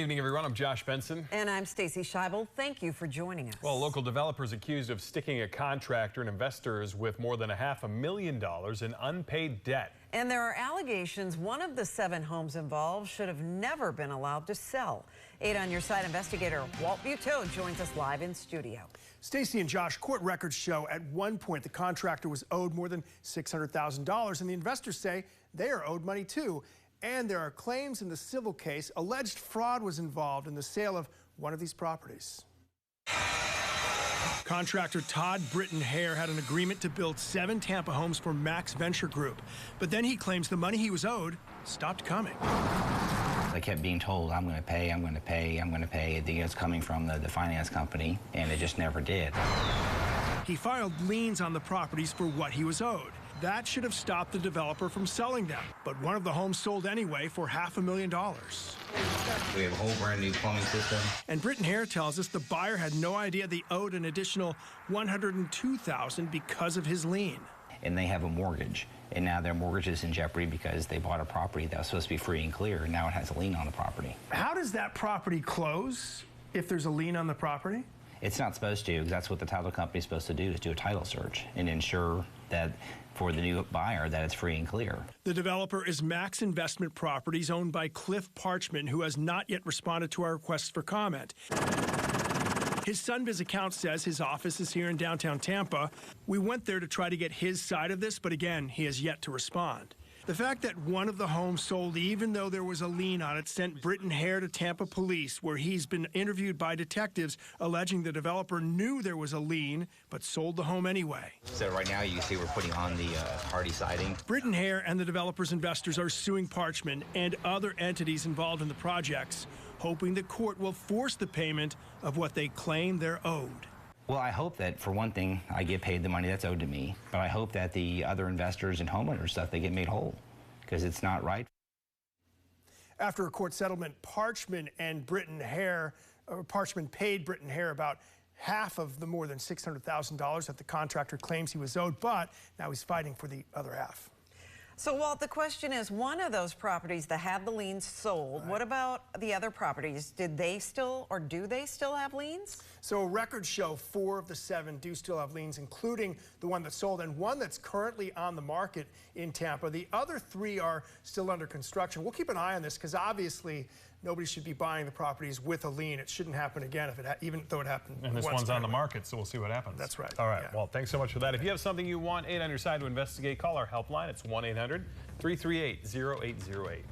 evening, everyone. I'm Josh Benson. And I'm Stacy Scheibel. Thank you for joining us. Well, local developers accused of sticking a contractor and investors with more than $500,000 in unpaid debt. And there are allegations one of the 7 homes involved should have never been allowed to sell. 8 on Your Side investigator Walt Buteau joins us live in studio. Stacy and Josh, court records show at one point the contractor was owed more than $600,000, and the investors say they are owed money too. And there are claims in the civil case alleged fraud was involved in the sale of one of these properties. Contractor Todd Britton Hare had an agreement to build 7 Tampa homes for Max Venture Group, but then he claims the money he was owed stopped coming. I kept being told, I'm going to pay, I'm going to pay, I'm going to pay. I think it's coming from the finance company, and it just never did. He filed liens on the properties for what he was owed. That should have stopped the developer from selling them, but one of the homes sold anyway for $500,000. We have a whole brand new plumbing system. And Britton Hare tells us the buyer had no idea they owed an additional $102,000 because of his lien. And they have a mortgage, and now their mortgage is in jeopardy because they bought a property that was supposed to be free and clear, and now it has a lien on the property. How does that property close if there's a lien on the property? It's not supposed to, because that's what the title company is supposed to do, is do a title search and ensure that for the new buyer that it's free and clear. The developer is Max Investment Properties, owned by Cliff Parchman, who has not yet responded to our requests for comment. His Sunbiz account says his office is here in downtown Tampa. We went there to try to get his side of this, but again, he has yet to respond. The fact that one of the homes sold even though there was a lien on it sent Britton Hare to Tampa police, where he's been interviewed by detectives alleging the developer knew there was a lien but sold the home anyway. So right now you can see we're putting on the hardy siding. Britton Hare and the developer's investors are suing Parchman and other entities involved in the projects, hoping the court will force the payment of what they claim they're owed. Well, I hope that, for one thing, I get paid the money that's owed to me, but I hope that the other investors and homeowners stuff, they get made whole, because it's not right. After a court settlement, Parchman paid Britton Hare about half of the more than $600,000 that the contractor claims he was owed, but now he's fighting for the other half. So, Walt, the question is, one of those properties that had the liens sold, What about the other properties? Did they still, or do they still have liens? So records show 4 of the 7 do still have liens, including the one that sold and one that's currently on the market in Tampa. The other 3 are still under construction. We'll keep an eye on this because obviously nobody should be buying the properties with a lien. It shouldn't happen again if even though it happened. And this one's on the market, so we'll see what happens. That's right. All right. Yeah. Well, thanks so much for that. If you have something you want 8 on Your Side to investigate, call our helpline. It's 1-800-338-0808.